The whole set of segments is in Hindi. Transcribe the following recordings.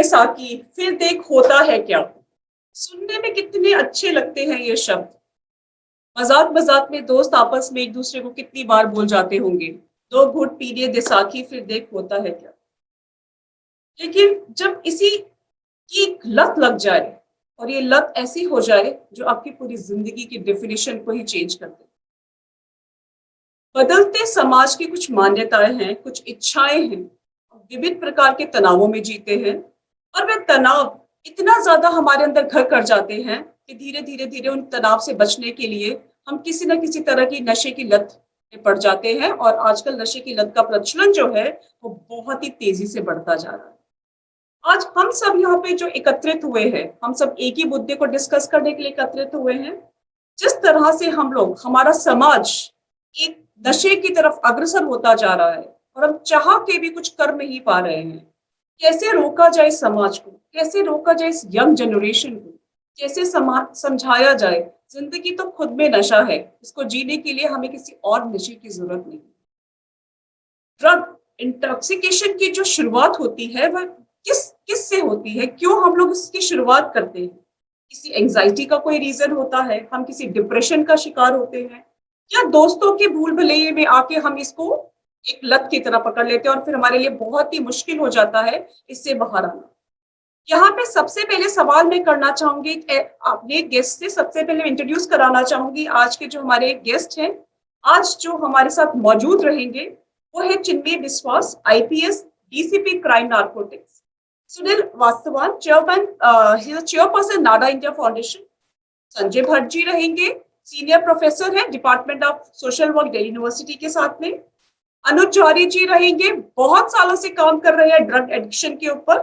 साकी फिर देख होता है क्या। सुनने में कितने अच्छे लगते हैं ये शब्द। मजाक मजाक में दोस्त आपस में एक दूसरे को कितनी बार बोल जाते होंगे, दो घूंट पी लिए दे साकी फिर देख होता है क्या। लेकिन जब इसी की एक लत लग जाए और ये लत ऐसी हो जाए जो आपकी पूरी जिंदगी की डेफिनेशन को ही चेंज कर दे। बदलते समाज की कुछ मान्यताएं हैं, कुछ इच्छाएं हैं, विविध प्रकार के तनावों में जीते हैं और वे तनाव इतना ज्यादा हमारे अंदर घर कर जाते हैं कि धीरे धीरे धीरे उन तनाव से बचने के लिए हम किसी न किसी तरह की नशे की लत में पड़ जाते हैं। और आजकल नशे की लत का प्रचलन जो है वो बहुत ही तेजी से बढ़ता जा रहा है। आज हम सब यहाँ पे जो एकत्रित हुए हैं, हम सब एक ही मुद्दे को डिस्कस करने के लिए एकत्रित हुए हैं। जिस तरह से हम लोग, हमारा समाज एक नशे की तरफ अग्रसर होता जा रहा है और हम चाह के भी कुछ कर नहीं पा रहे हैं। कैसे रोका जाए समाज को, कैसे रोका जाए इस यंग जनरेशन को, कैसे समझाया जाए जिंदगी तो खुद में नशा है, इसको जीने के लिए हमें किसी और नशे की जरूरत नहीं। ड्रग इंटॉक्सिकेशन की जो शुरुआत होती है वह किस किस से होती है, क्यों हम लोग इसकी शुरुआत करते हैं। किसी एंजाइटी का कोई रीजन होता है, हम किसी डिप्रेशन का शिकार होते हैं, या दोस्तों के भूल भुलैये में आके हम इसको एक लत की तरह पकड़ लेते हैं और फिर हमारे लिए बहुत ही मुश्किल हो जाता है इससे बाहर आना। यहाँ पे सबसे पहले सवाल मैं करना चाहूंगी, अपने गेस्ट से सबसे पहले इंट्रोड्यूस कराना चाहूंगी आज के जो हमारे गेस्ट हैं। आज जो हमारे साथ मौजूद रहेंगे वो है Chinmay Biswas, IPS, DCP crime narcotics. Sunil Vastavan, chairperson NADA India foundation. Sanjay Bhatt ji रहेंगे, सीनियर प्रोफेसर है department of social work Delhi university के साथ में। अनुज जौहरी जी रहेंगे, बहुत सालों से काम कर रहे हैं ड्रग एडिक्शन के ऊपर।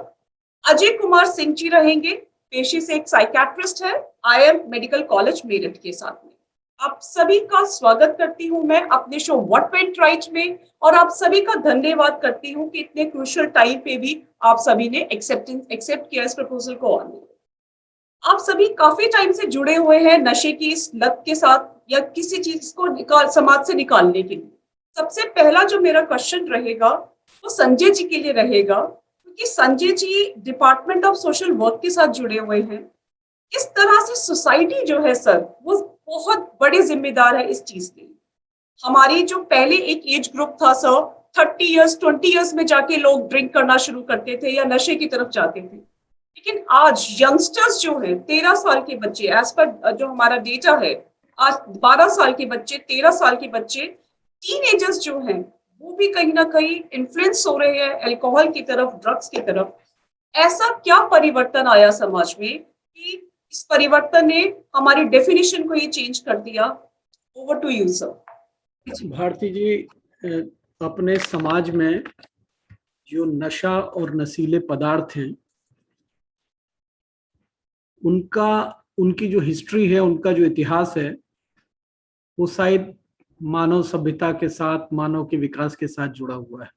अजय कुमार सिंह जी रहेंगे, पेशे से एक साइकेट्रिस्ट है, आईएम मेडिकल कॉलेज मेरठ के साथ में। आप सभी का स्वागत करती हूं मैं अपने शो व्हाट वेंट राइट में, और आप सभी का धन्यवाद करती हूं कि इतने क्रूशियल टाइम पे भी आप सभी ने एक्सेप्ट किया इस प्रपोजल को आने। आप सभी काफी टाइम से जुड़े हुए हैं नशे की इस लत के साथ या किसी चीज को समाज से निकालने के लिए। सबसे पहला जो मेरा क्वेश्चन रहेगा वो संजय जी के लिए रहेगा, क्योंकि Sanjay ji department of social work के साथ जुड़े हुए हैं। इस तरह से सोसाइटी जो है सर वो बहुत बड़ी जिम्मेदार है इस चीज के लिए। हमारी जो पहले एक एज ग्रुप था सर, 30 इयर्स 20 इयर्स में जाके लोग ड्रिंक करना शुरू करते थे या नशे की तरफ जाते थे। लेकिन आज यंगस्टर्स जो है, 13 साल के बच्चे, एज पर जो हमारा डेटा है, आज 12 साल के बच्चे, 13 साल के बच्चे, टीनेजर्स जो हैं वो भी कहीं ना कहीं इन्फ्लुएंस हो रहे हैं अल्कोहल की तरफ, ड्रग्स की तरफ। ऐसा क्या परिवर्तन आया समाज में कि इस परिवर्तन ने हमारी डेफिनेशन को ही चेंज कर दिया। Over to you sir. Bharti ji, अपने समाज में जो नशा और नशीले पदार्थ हैं उनकी जो हिस्ट्री है, उनका जो इतिहास है, वो शायद मानव सभ्यता के साथ, मानव के विकास के साथ जुड़ा हुआ है।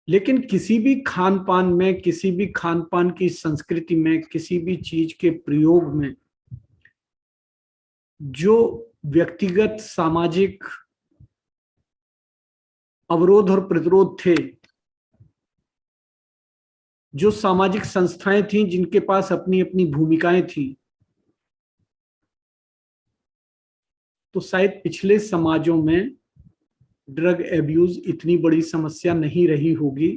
लेकिन किसी भी खान पान में, किसी भी खान पान की संस्कृति में, किसी भी चीज के प्रयोग में जो व्यक्तिगत सामाजिक अवरोध और प्रतिरोध थे, जो सामाजिक संस्थाएं थीं जिनके पास अपनी अपनी भूमिकाएं थी, तो शायद पिछले समाजों में ड्रग एब्यूज इतनी बड़ी समस्या नहीं रही होगी,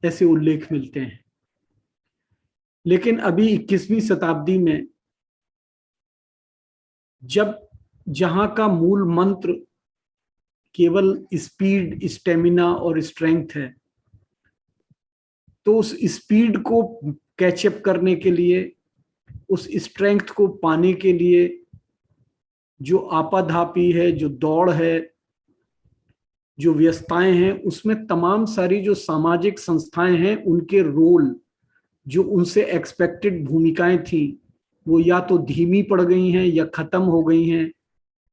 ऐसे उल्लेख मिलते हैं। लेकिन अभी 21वीं शताब्दी में जब जहां का मूल मंत्र केवल स्पीड, स्टेमिना और स्ट्रेंथ है, तो उस स्पीड को कैचअप करने के लिए, उस स्ट्रेंथ को पाने के लिए जो आपाधापी है, जो दौड़ है, जो व्यस्तताएं हैं, उसमें तमाम सारी जो सामाजिक संस्थाएं हैं उनके रोल, जो उनसे एक्सपेक्टेड भूमिकाएं थी, वो या तो धीमी पड़ गई हैं या खत्म हो गई हैं,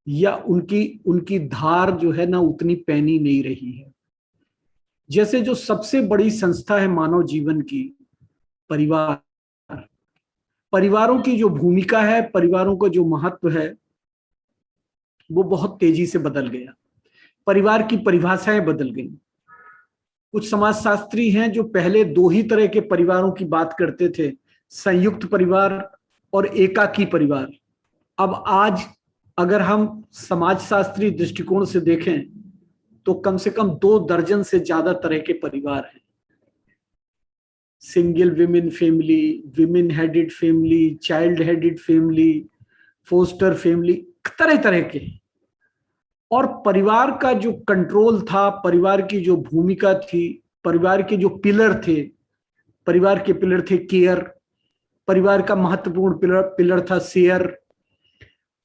या उनकी धार जो है ना उतनी पैनी नहीं रही है। जैसे जो सबसे बड़ी संस्था है मानव जीवन की, परिवार, परिवारों की जो भूमिका है, परिवारों का जो महत्व है, वो बहुत तेजी से बदल गया। परिवार की परिभाषाएं बदल गई। कुछ समाजशास्त्री हैं जो पहले दो ही तरह के परिवारों की बात करते थे, संयुक्त परिवार और एकाकी परिवार। अब आज अगर हम समाजशास्त्री दृष्टिकोण से देखें तो कम से कम 2 दर्जन से ज्यादा तरह के परिवार हैं। Single women family, women headed family, child headed family, foster family, तरह तरह के। और परिवार का जो कंट्रोल था, परिवार की जो भूमिका थी, परिवार के जो पिलर थे, परिवार के पिलर थे केयर, परिवार का महत्वपूर्ण पिलर था शेयर,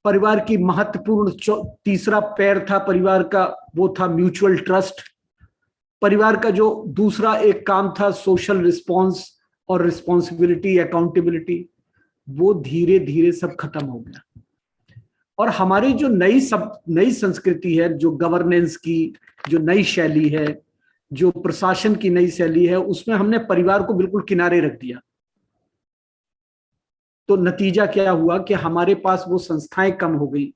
परिवार की महत्वपूर्ण तीसरा पैर था परिवार का, वो था म्यूचुअल ट्रस्ट। परिवार का जो दूसरा एक काम था सोशल रिस्पॉन्स और रिस्पॉन्सिबिलिटी, अकाउंटेबिलिटी, वो धीरे धीरे सब खत्म हो गया। और हमारी जो नई संस्कृति है, जो गवर्नेंस की जो नई शैली है, जो प्रशासन की नई शैली है, उसमें हमने परिवार को बिल्कुल किनारे रख दिया। तो नतीजा क्या हुआ कि हमारे पास वो संस्थाएं कम हो गई,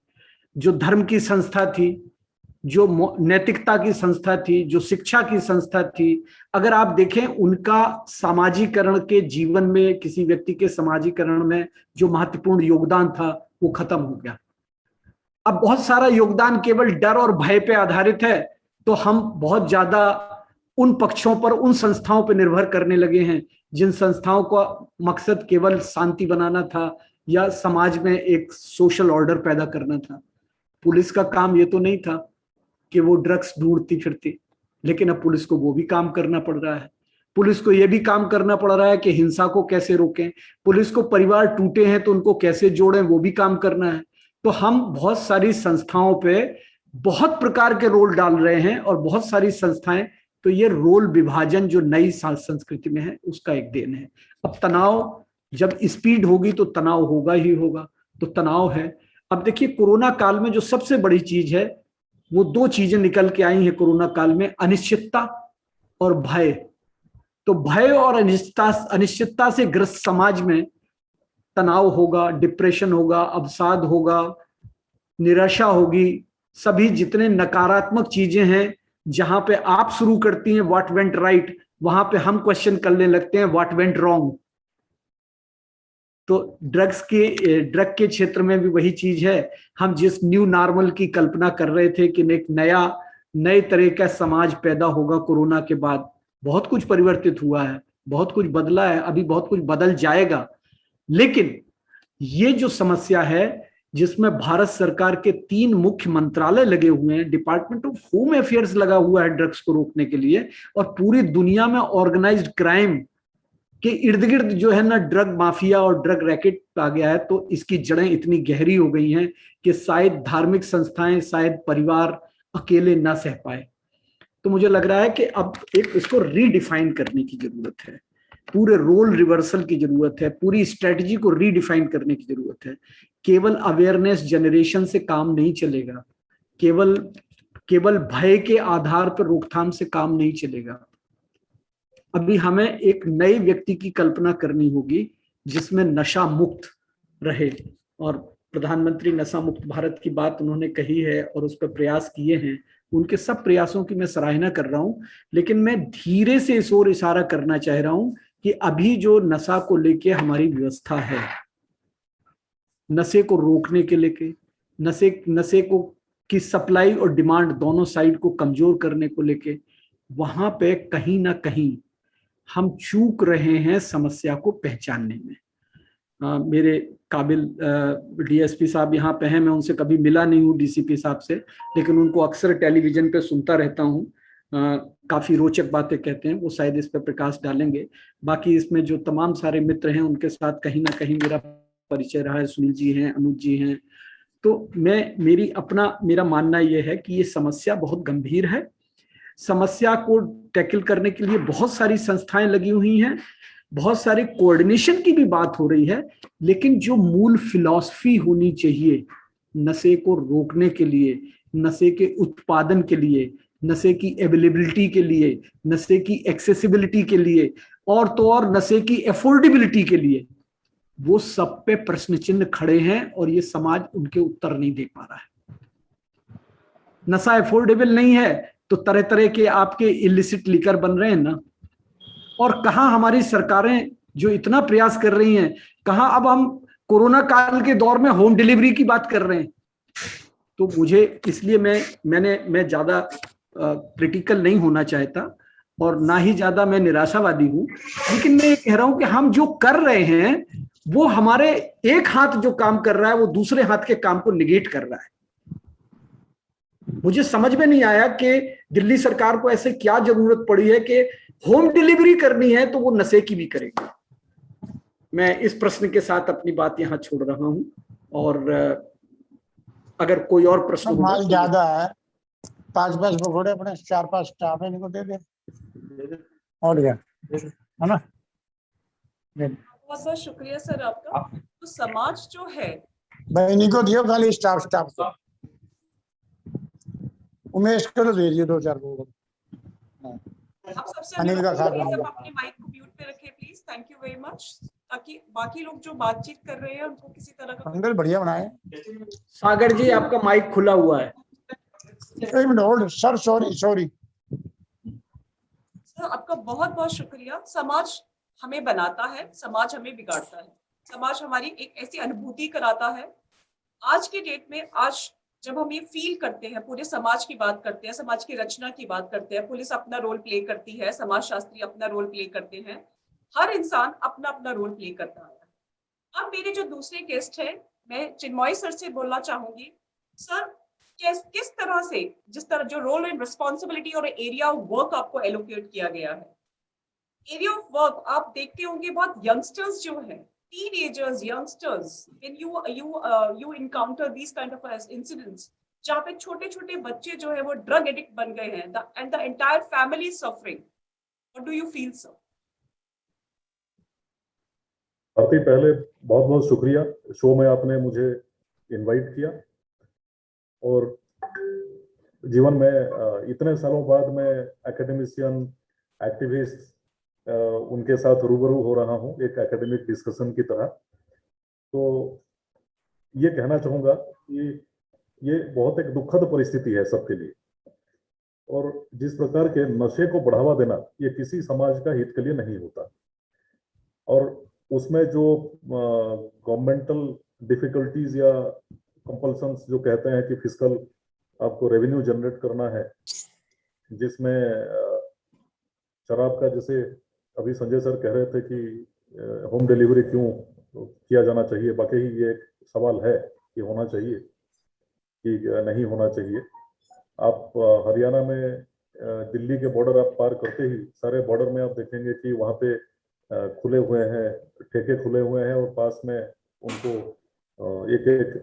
जो धर्म की संस्था थी, जो नैतिकता की संस्था थी, जो शिक्षा की संस्था थी। अगर आप देखें उनका सामाजिकरण के जीवन में, किसी व्यक्ति के सामाजिकरण में जो महत्वपूर्ण योगदान था वो खत्म हो गया। अब बहुत सारा योगदान केवल डर और भय पे आधारित है, तो हम बहुत ज्यादा उन पक्षों पर, उन संस्थाओं पर निर्भर करने लगे हैं जिन संस्थाओं का मकसद केवल शांति बनाना था या समाज में एक सोशल ऑर्डर पैदा करना था। पुलिस का काम ये तो नहीं था कि वो ड्रग्स ढूंढती फिरती, लेकिन अब पुलिस को वो भी काम करना पड़ रहा है। पुलिस को ये भी काम करना पड़ रहा है कि हिंसा को कैसे रोकें, पुलिस को परिवार टूटे हैं तो उनको कैसे जोड़ें, वो भी काम करना है। तो हम बहुत सारी संस्थाओं पे बहुत प्रकार के रोल डाल रहे हैं, और बहुत सारी संस्थाएं, तो ये रोल विभाजन जो नई संस्कृति में है उसका एक देन है। अब तनाव, जब स्पीड होगी तो तनाव होगा ही होगा, तो तनाव है। अब देखिए कोरोना काल में जो सबसे बड़ी चीज है, वो 2 चीजें निकल के आई हैं कोरोना काल में, अनिश्चितता और भय। तो भय और अनिश्चितता से ग्रस्त समाज में तनाव होगा, डिप्रेशन होगा, अवसाद होगा, निराशा होगी, सभी जितने नकारात्मक चीजें हैं। जहां पे आप शुरू करती हैं व्हाट वेंट राइट, वहां पे हम क्वेश्चन करने लगते हैं व्हाट वेंट रॉन्ग। तो ड्रग के क्षेत्र में भी वही चीज है। हम जिस न्यू नॉर्मल की कल्पना कर रहे थे कि एक नए तरह का समाज पैदा होगा कोरोना के बाद, बहुत कुछ परिवर्तित हुआ है, बहुत कुछ बदला है, अभी बहुत कुछ बदल जाएगा। लेकिन ये जो समस्या है, जिसमें भारत सरकार के 3 मुख्य मंत्रालय लगे हुए हैं, डिपार्टमेंट ऑफ होम अफेयर्स लगा हुआ है ड्रग्स को रोकने के लिए, और पूरी दुनिया में ऑर्गेनाइज्ड क्राइम के इर्द गिर्द जो है ना ड्रग माफिया और ड्रग रैकेट आ गया है, तो इसकी जड़ें इतनी गहरी हो गई हैं कि शायद धार्मिक संस्थाएं, शायद परिवार अकेले ना सह पाए। तो मुझे लग रहा है कि अब एक इसको रीडिफाइन करने की जरूरत है, पूरे रोल रिवर्सल की जरूरत है, पूरी स्ट्रेटजी को रीडिफाइन करने की जरूरत है। केवल अवेयरनेस जनरेशन से काम नहीं चलेगा, केवल भय के आधार पर रोकथाम से काम नहीं चलेगा। अभी हमें एक नए व्यक्ति की कल्पना करनी होगी जिसमें नशा मुक्त रहे, और प्रधानमंत्री नशा मुक्त भारत की बात उन्होंने कही है और उस पर प्रयास किए हैं। उनके सब प्रयासों की मैं सराहना कर रहा हूं, लेकिन मैं धीरे से इस ओर इशारा करना चाह रहा हूं कि अभी जो नशा को लेके हमारी व्यवस्था है, नशे को रोकने के लेके, नशे को की सप्लाई और डिमांड दोनों साइड को कमजोर करने को लेके, वहां पे कहीं ना कहीं हम चूक रहे हैं समस्या को पहचानने में। मेरे काबिल डीएसपी साहब यहाँ पे हैं, मैं उनसे कभी मिला नहीं हूँ डीसीपी साहब से, लेकिन उनको अक्सर टेलीविजन पे सुनता रहता हूँ। काफी रोचक बातें कहते हैं, वो शायद इस पर प्रकाश डालेंगे। बाकी इसमें जो तमाम सारे मित्र हैं उनके साथ कहीं ना कहीं मेरा परिचय रहा है, सुनील जी हैं, अनुज जी हैं। तो मेरा मानना यह है कि ये समस्या बहुत गंभीर है। समस्या को टैकल करने के लिए बहुत सारी संस्थाएं लगी हुई हैं, बहुत सारे कोऑर्डिनेशन की भी बात हो रही है, लेकिन जो मूल फिलॉसफी होनी चाहिए नशे को रोकने के लिए, नशे के उत्पादन के लिए, नशे की अवेलेबिलिटी के लिए, नशे की एक्सेसिबिलिटी के लिए, और तो और नशे की अफोर्डेबिलिटी के लिए, वो सब पे प्रश्न चिन्ह खड़े हैं और ये समाज उनके उत्तर नहीं दे पा रहा है। नशा अफोर्डेबल नहीं है तो तरह तरह के आपके इलिसिट लिकर बन रहे हैं ना। और कहाँ हमारी सरकारें जो इतना प्रयास कर रही हैं, कहाँ अब हम कोरोना काल के दौर में होम डिलीवरी की बात कर रहे हैं। तो मुझे इसलिए मैं ज्यादा क्रिटिकल नहीं होना चाहता और ना ही ज्यादा मैं निराशावादी हूं, लेकिन मैं ये कह रहा हूं कि हम जो कर रहे हैं वो हमारे एक हाथ जो काम कर रहा है वो दूसरे हाथ के काम को निगेट कर रहा है। मुझे समझ में नहीं आया कि दिल्ली सरकार को ऐसे क्या जरूरत पड़ी है कि होम डिलीवरी करनी है तो वो नशे की भी करेगी। मैं इस प्रश्न के साथ अपनी बात यहां छोड़ रहा हूं और अगर कोई और प्रश्न होगा माल ज्यादा है, 5 पकौड़े अपने 4-5 स्टाफ है, इनको दे दे और क्या है ना। बहुत बहुत शुक्रिया सर आपका। तो समाज जो है भाई इनको दियो खाली स्टाफ को, उमेश को तो दे दियो 2-4 पकौड़े। आप सबसे अनिल का अनुरोध खा है, आप अपने माइक को म्यूट पे रखें please. Thank you very much, ताकि बाकी लोग जो बातचीत कर रहे हैं उनको किसी तरह का अंकल बढ़िया बनाए। सागर जी आपका माइक खुला हुआ है। एक minute hold sir, sorry. Sir आपका बहुत बहुत शुक्रिया। समाज हमें बनाता है, समाज हमें बिगाड़ता है। समाज हमारी एक ऐसी अनुभूति कराता है। आज की डेट में, आज जब हम ये फील करते हैं, पूरे समाज की बात करते हैं, समाज की रचना की बात करते हैं, पुलिस अपना रोल प्ले करती है, समाज शास्त्री अपना रोल प्ले करते हैं, हर इंसान अपना अपना रोल प्ले करता है। अब मेरे जो दूसरे गेस्ट हैं, मैं चिन्मय सर से बोलना चाहूंगी। सर किस तरह से, जिस तरह जो रोल एंड रिस्पॉन्सिबिलिटी और एरिया ऑफ वर्क आपको एलोकेट किया गया है, एरिया ऑफ वर्क आप देखते होंगे बहुत यंगस्टर्स जो हैं, teenagers, youngsters, when you encounter these kind of incidents, जहाँ पे छोटे छोटे बच्चे जो है वो ड्रग एडिक्ट बन गए हैं, and the entire family is suffering. What do you feel, sir? Bharti, पहले बहुत बहुत शुक्रिया शो में आपने मुझे इनवाइट किया। और जीवन में इतने सालों बाद मैं एकेडमिशियन, एक्टिविस्ट उनके साथ रूबरू हो रहा हूँ एक एकेडमिक डिस्कशन की तरह। तो ये कहना चाहूँगा कि ये बहुत एक दुखद परिस्थिति है सबके लिए, और जिस प्रकार के नशे को बढ़ावा देना ये किसी समाज का हित के लिए नहीं होता। और उसमें जो गवर्नमेंटल डिफिकल्टीज या कंपल्सन्स जो कहते हैं कि फिस्कल आपको रेवेन्यू जनरेट करना है, जिसमें शराब का, जैसे अभी संजय सर कह रहे थे कि होम डिलीवरी क्यों किया जाना चाहिए, वाकई ये एक सवाल है कि होना चाहिए कि नहीं होना चाहिए। आप हरियाणा में दिल्ली के बॉर्डर आप पार करते ही सारे बॉर्डर में आप देखेंगे कि वहाँ पे खुले हुए हैं, ठेके खुले हुए हैं, और पास में उनको एक एक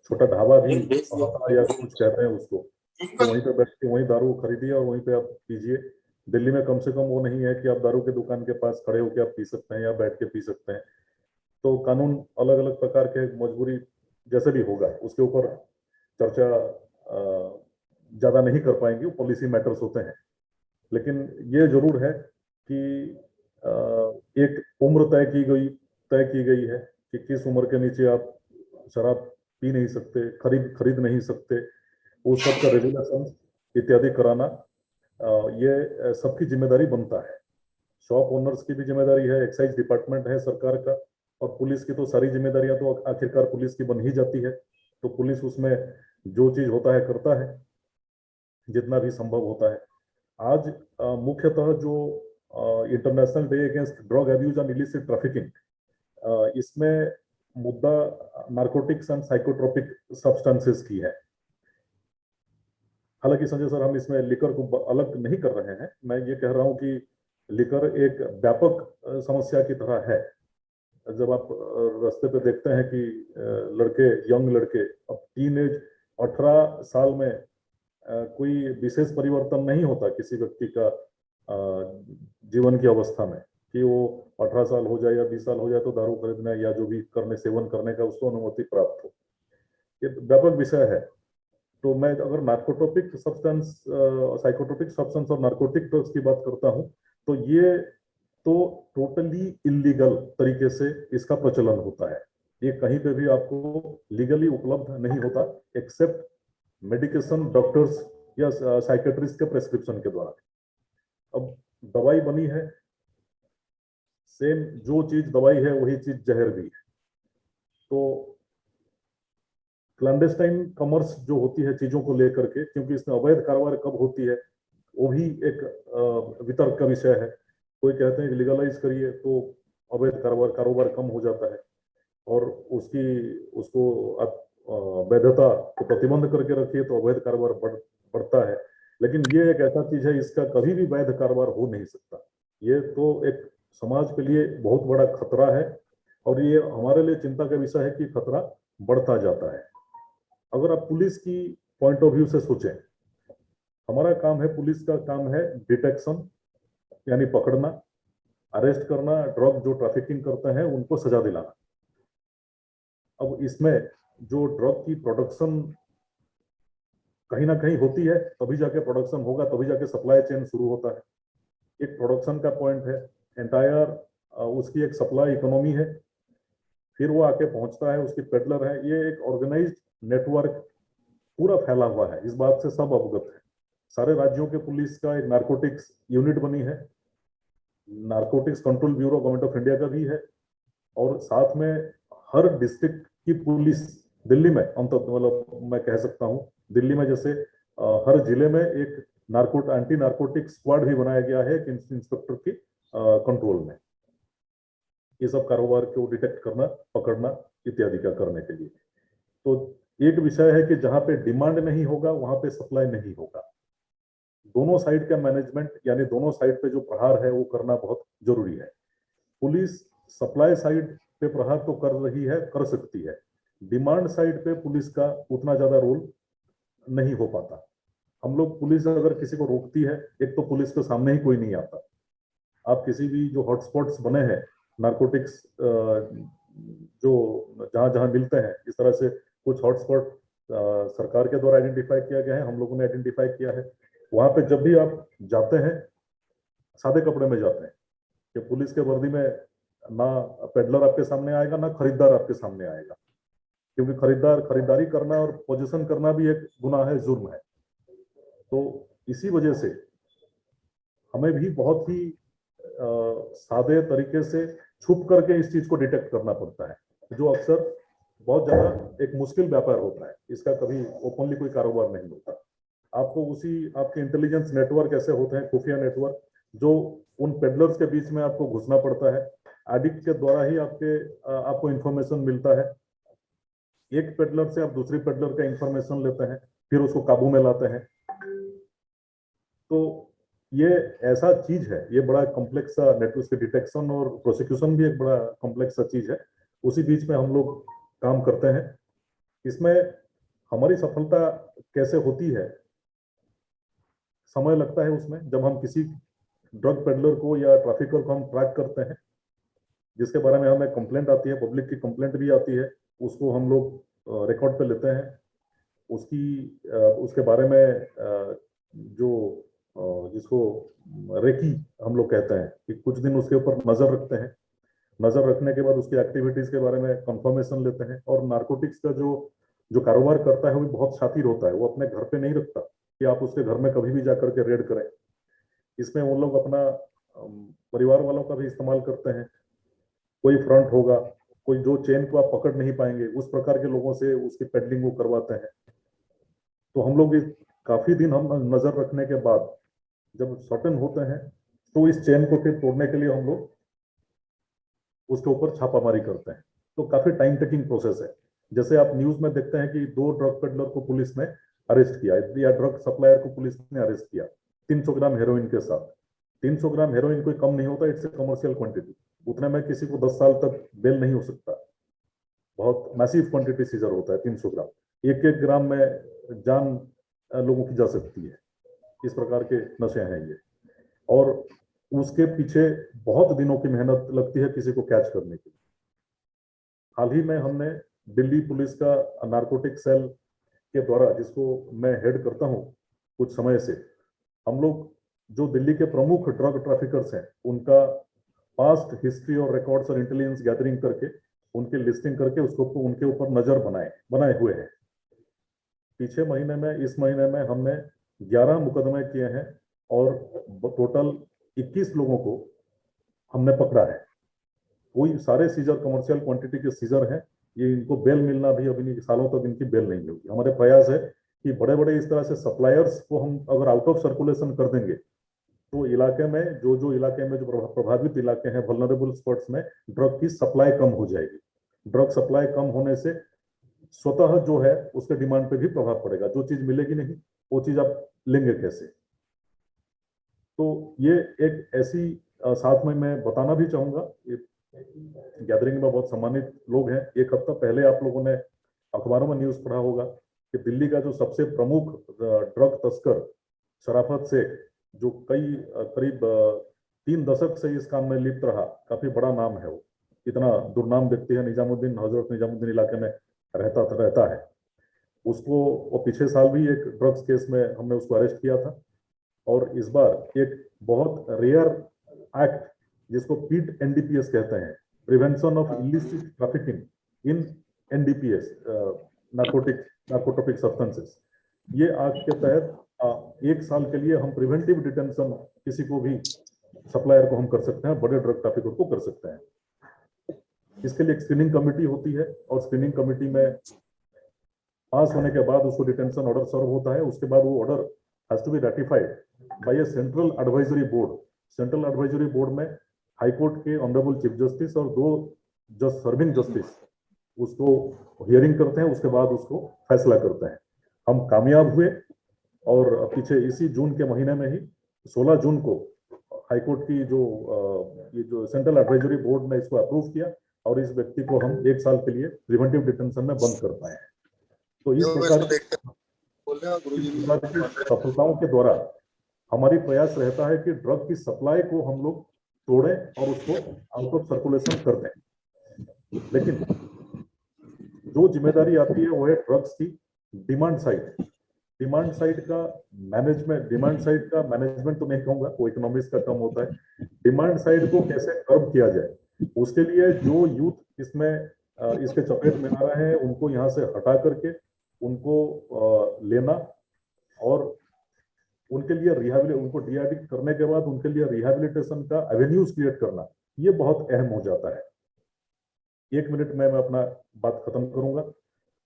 छोटा ढाबा भी या कुछ कहते हैं उसको, तो वहीं पे बैठ के वहीं दारू खरीदिए और वहीं पे आप पीजिए। दिल्ली में कम से कम वो नहीं है कि आप दारू के दुकान के पास खड़े होकर आप पी सकते हैं या बैठ के पी सकते हैं। तो कानून अलग अलग प्रकार के मजबूरी जैसे भी होगा उसके ऊपर चर्चा ज़्यादा नहीं कर पाएंगे, वो पॉलिसी मैटर्स होते हैं। लेकिन ये जरूर है कि एक उम्र तय की गई है कि किस उम्र के नीचे आप शराब पी नहीं सकते, खरीद नहीं सकते, उस सब का रेगुलेशन इत्यादि कराना ये सबकी जिम्मेदारी बनता है। शॉप ओनर्स की भी जिम्मेदारी है, एक्साइज डिपार्टमेंट है सरकार का, और पुलिस की तो सारी जिम्मेदारियां तो आखिरकार पुलिस की बन ही जाती है। तो पुलिस उसमें जो चीज होता है करता है जितना भी संभव होता है। आज मुख्यतः जो international day against drug abuse and illicit trafficking, इसमें मुद्दा नार्कोटिक्स एंड साइकोट्रोपिक सब्सटेंसेस की है। हालांकि संजय सर, हम इसमें लिकर को अलग नहीं कर रहे हैं। मैं ये कह रहा हूं कि लिकर एक व्यापक समस्या की तरह है। जब आप रास्ते पे देखते हैं कि यंग लड़के अब टीनेज 18 साल में कोई विशेष परिवर्तन नहीं होता किसी व्यक्ति का जीवन की अवस्था में, कि वो 18 साल हो जाए या 20 साल हो जाए तो दारू खरीदने या जो भी सेवन करने का उसको अनुमति प्राप्त हो। ये व्यापक विषय है। तो मैं अगर नार्कोटोपिक सब्सटेंस, साइकोट्रोपिक सब्सटेंस और नार्कोटिक ड्रग्स की बात करता हूं, तो ये तो टोटली इलीगल तरीके से इसका प्रचलन होता है। ये कहीं पे भी आपको लीगली उपलब्ध नहीं होता, एक्सेप्ट मेडिकेशन डॉक्टर्स या साइकेट्रिस्ट के प्रेस्क्रिप्शन के द्वारा। अब दवाई बनी है, सेम जो चीज दवाई है वही चीज जहर भी है। तो क्लैंडेस्टाइन कॉमर्स जो होती है चीजों को लेकर के, क्योंकि इसमें अवैध कारोबार कब होती है वो भी एक वितर्क का विषय है। कोई कहते हैं कि लीगलाइज करिए तो अवैध कारोबार कम हो जाता है, और उसको वैधता को प्रतिबंध करके रखिए तो अवैध कारोबार बढ़ता है। लेकिन ये एक ऐसा चीज है, इसका कभी भी वैध कारोबार हो नहीं सकता। ये तो एक समाज के लिए बहुत बड़ा खतरा है, और ये हमारे लिए चिंता का विषय है कि खतरा बढ़ता जाता है। अगर आप पुलिस की पॉइंट ऑफ व्यू से सोचें, हमारा काम है, पुलिस का काम है डिटेक्शन, यानी पकड़ना, अरेस्ट करना, ड्रग जो ट्रैफिकिंग करते हैं उनको सजा दिलाना। अब इसमें जो ड्रग की प्रोडक्शन कहीं ना कहीं होती है, तभी जाके प्रोडक्शन होगा, तभी जाके सप्लाई चेन शुरू होता है। एक प्रोडक्शन का पॉइंट है, एंटायर उसकी एक सप्लाई इकोनॉमी है, फिर वो आके पहुंचता है, उसकी पेडलर है। ये एक ऑर्गेनाइज्ड नेटवर्क पूरा फैला हुआ है, इस बात से सब अवगत है। सारे राज्यों के पुलिस का एक नारकोटिक्स यूनिट बनी है, narcotics control bureau government of India का भी है, और साथ में हर डिस्ट्रिक्ट की पुलिस, दिल्ली में मतलब मैं कह सकता हूं, दिल्ली में जैसे हर जिले में एक एंटी नारकोटिक स्क्वाड भी बनाया गया है इंस्पेक्टर की कंट्रोल में, ये सब कारोबार को डिटेक्ट करना, पकड़ना इत्यादि का करने के लिए। तो एक विषय है कि जहां पे डिमांड नहीं होगा वहां पे सप्लाई नहीं होगा। दोनों साइड का मैनेजमेंट, यानी दोनों साइड पे जो प्रहार है वो करना बहुत जरूरी है। पुलिस सप्लाई साइड पे प्रहार तो कर रही है, कर सकती है, डिमांड साइड पे पुलिस का उतना ज्यादा रोल नहीं हो पाता। हम लोग, पुलिस अगर किसी को रोकती है, एक तो पुलिस के सामने ही कोई नहीं आता। आप किसी भी जो हॉटस्पॉट्स बने हैं नारकोटिक्स, जो जहां जहां मिलते हैं, इस तरह से कुछ हॉटस्पॉट सरकार के द्वारा आइडेंटिफाई किया गया है, हम लोगों ने आइडेंटिफाई किया है। वहां पे जब भी आप जाते हैं, सादे कपड़े में जाते हैं, कि पुलिस के वर्दी में ना पेडलर आपके सामने आएगा, ना खरीदार आपके सामने आएगा, क्योंकि खरीदारी करना और पोजीशन करना भी एक गुनाह है, जुर्म है। तो इसी वजह से हमें भी बहुत ही सादे तरीके से छुप करके इस चीज को डिटेक्ट करना पड़ता है, जो अक्सर बहुत ज्यादा एक मुश्किल व्यापार होता है। इसका कभी ओपनली कोई कारोबार नहीं होता। आपको आपके इंटेलिजेंस नेटवर्क ऐसे होते हैं, खुफिया नेटवर्क, जो उन पेडलर्स के बीच में आपको घुसना पड़ता है। एडिक्ट के द्वारा ही आपको इंफॉर्मेशन मिलता है। एक पेडलर से आप दूसरी पेडलर का इंफॉर्मेशन लेते हैं, फिर उसको काबू में लाते हैं। तो ये ऐसा चीज है, ये बड़ा कॉम्प्लेक्स सा नेटवर्क के डिटेक्शन और प्रोसिक्यूशन भी एक बड़ा कॉम्प्लेक्स सा चीज है। उसी बीच में हम लोग काम करते हैं। इसमें हमारी सफलता कैसे होती है, समय लगता है उसमें। जब हम किसी ड्रग पेडलर को या ट्रैफिकर को हम ट्रैक करते हैं, जिसके बारे में हमें कंप्लेंट आती है, पब्लिक की कंप्लेंट भी आती है, उसको हम लोग रिकॉर्ड पे लेते हैं। उसके बारे में जिसको रेकी हम लोग कहते हैं, कि कुछ दिन उसके ऊपर नजर रखते हैं। नजर रखने के बाद उसकी एक्टिविटीज के बारे में कंफर्मेशन लेते हैं। और नारकोटिक्स का जो कारोबार करता है वो बहुत शातिर होता है, वो अपने घर पे नहीं रखता कि आप उसके घर में कभी भी जाकर के रेड करें। इसमें वो लोग अपना परिवार वालों का भी इस्तेमाल करते हैं। कोई फ्रंट होगा, कोई जो चेन को आप पकड़ नहीं पाएंगे, उस प्रकार के लोगों से उसकी पेडलिंग वो करवाते हैं। तो हम लोग काफी दिन हम नजर रखने के बाद जब सर्टेन होते हैं, तो इस चेन को फिर तोड़ने के लिए हम लोग उसके ऊपर छापामारी करते हैं। तो काफी टाइम टेकिंग प्रोसेस है। जैसे आप न्यूज में देखते हैं कि 2 ड्रग पेडलर को पुलिस ने अरेस्ट किया, या ड्रग सप्लायर को पुलिस ने अरेस्ट किया 300 ग्राम हेरोइन के साथ। 300 ग्राम हेरोइन कोई कम नहीं होता, इट्स ए कमर्शियल क्वांटिटी। उतने में किसी को 10 साल तक बेल नहीं हो सकता। बहुत मैसिव क्वांटिटी सीजर होता है 300 ग्राम। 1-1 ग्राम में जान लोगों की जा सकती है। इस प्रकार के नशे हैं ये, और उसके पीछे बहुत दिनों की मेहनत लगती है किसी को कैच करने के लिए। हाल ही में हमने दिल्ली पुलिस का नारकोटिक सेल के द्वारा, जिसको मैं हेड करता हूं कुछ समय से, हम लोग जो दिल्ली के प्रमुख ड्रग ट्रैफिकर्स हैं उनका पास्ट हिस्ट्री और रिकॉर्ड्स और इंटेलिजेंस गैदरिंग करके, उनकी लिस्टिंग करके उसको उनके ऊपर नजर बनाए हुए हैं। इस महीने में हमने 11 मुकदमे किए हैं और टोटल 21 लोगों को हमने पकड़ा है। कोई सारे सीजर कमर्शियल क्वांटिटी के सीजर हैं। ये इनको बेल मिलना भी अभी सालों तक इनकी बेल नहीं होगी। हमारे प्रयास है कि बड़े बड़े इस तरह से सप्लायर्स को हम अगर आउट ऑफ सर्कुलेशन कर देंगे तो इलाके में जो इलाके में जो प्रभावित इलाके हैं, वल्नरेबल स्पॉट्स में ड्रग की सप्लाई कम हो जाएगी। ड्रग सप्लाई कम होने से स्वतः जो है उसके डिमांड पे भी प्रभाव पड़ेगा। जो चीज मिलेगी नहीं वो चीज आप लेंगे कैसे। तो ये एक ऐसी साथ में मैं बताना भी चाहूंगा, गैदरिंग में बहुत सम्मानित लोग हैं। एक हफ्ता पहले आप लोगों ने अखबारों में न्यूज पढ़ा होगा कि दिल्ली का जो सबसे प्रमुख ड्रग तस्कर शराफत शेख, जो करीब 3 दशक से इस काम में लिप्त रहा, काफी बड़ा नाम है वो, इतना दुर्नाम व्यक्ति है, निजामुद्दीन, हजरत निजामुद्दीन इलाके में रहता है। उसको वो पिछले साल भी एक ड्रग्स केस में हमने उसको अरेस्ट किया था। और इस बार एक बहुत रेयर एक्ट जिसको पीट एनडीपीएस कहते हैं, prevention of illicit trafficking in NDPS, narcotic substances, ये एक्ट के तहत 1 साल के लिए हम प्रिवेंटिव डिटेंशन किसी को भी सप्लायर को हम कर सकते हैं, बड़े ड्रग ट्रैफिकर को कर सकते हैं। इसके लिए एक स्क्रीनिंग कमेटी होती है और स्क्रीनिंग कमेटी में पास होने के बाद उसको डिटेंशन ऑर्डर सर्व होता है। उसके बाद वो order has to be ratified by a central advisory board. Central advisory board में हाई कोर्ट के ऑनरेबल चीफ जस्टिस और 2 सर्विंग जस्टिस उसको हियरिंग करते हैं, उसके बाद उसको फैसला करते हैं। हम कामयाब हुए और पीछे इसी जून के महीने में ही 16 जून को हाई कोर्ट की ये जो सेंट्रल एडवाइजरी बोर्ड ने इसको अप्रूव किया और इस व्यक्ति को हम 1 साल के लिए प्रिवेंटिव डिटेंशन में बंद कर पाए हैं। तो इस प्रकार की सफलताओं के द्वारा हमारी प्रयास रहता है कि ड्रग की सप्लाई को हम लोग तोड़ें और उसको आउट ऑफ सर्कुलेशन कर दें। लेकिन जो जिम्मेदारी आती है वो है ड्रग्स की डिमांड साइड। डिमांड साइड का मैनेजमेंट तो नहीं कहूंगा, वो इकोनॉमिक्स का काम होता है। डिमांड साइड को कैसे कर्ब किया जाए, उसके लिए जो यूथ इसके चपेट में आ रहे हैं उनको यहाँ से हटा करके उनको लेना और उनके लिए उनको डीएडिक्ट करने के बाद उनके लिए रिहैबिलिटेशन का एवेन्यूज क्रिएट करना, ये बहुत अहम हो जाता है। 1 मिनट में मैं अपना बात खत्म करूंगा।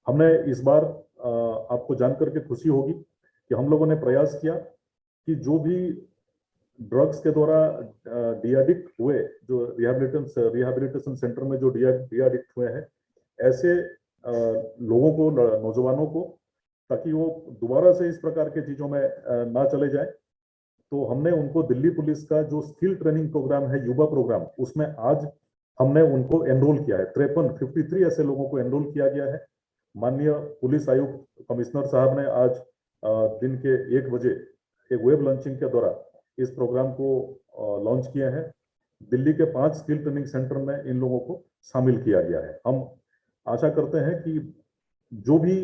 हमने इस बार आपको जानकर के खुशी होगी कि हम लोगों ने प्रयास किया कि जो भी ड्रग्स के द्वारा डीएडिक्ट हुए, जो रिहैबिलिटेशन सेंटर में जो डीएडिक्ट हुए हैं, ऐसे लोगों को, नौजवानों को, ताकि वो दोबारा से इस प्रकार के चीजों में ना चले जाए, तो हमने उनको दिल्ली पुलिस का जो स्किल ट्रेनिंग प्रोग्राम है, युवा प्रोग्राम, उसमें आज हमने उनको एनरोल किया है। 53 ऐसे लोगों को एनरोल किया गया है। माननीय पुलिस आयुक्त कमिश्नर साहब ने आज दिन के 1 बजे एक वेब लॉन्चिंग के द्वारा इस प्रोग्राम को लॉन्च किया है। दिल्ली के 5 स्किल ट्रेनिंग सेंटर में इन लोगों को शामिल किया गया है। हम आशा करते हैं कि जो भी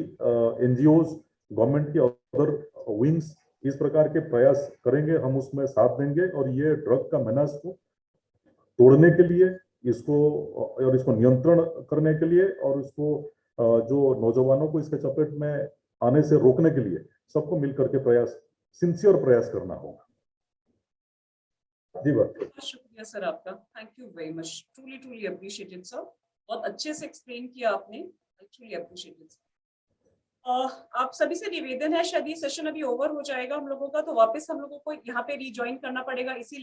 एनजीओज, गवर्नमेंट की अदर विंग्स इस प्रकार के प्रयास करेंगे, हम उसमें साथ देंगे और ये ड्रग का मेनास को तोड़ने के लिए, इसको नियंत्रण करने के लिए और इसको जो नौजवानों को इसके चपेट में आने से रोकने के लिए सबको मिलकर के सिंसियर प्रयास करना होगा। जी बात। शुक्रिया सर आपका, thank you very much, truly appreciated sir. बहुत अच्छे से एक्सप्लेन किया आपने, ट्रूली अप्रिशिएटेड। आप सभी से निवेदन है, शायद ये सेशन अभी ओवर हो जाएगा हम लोगों का, तो वापस हम लोगों को यहाँ पे रिज्वाइन करना पड़ेगा इसी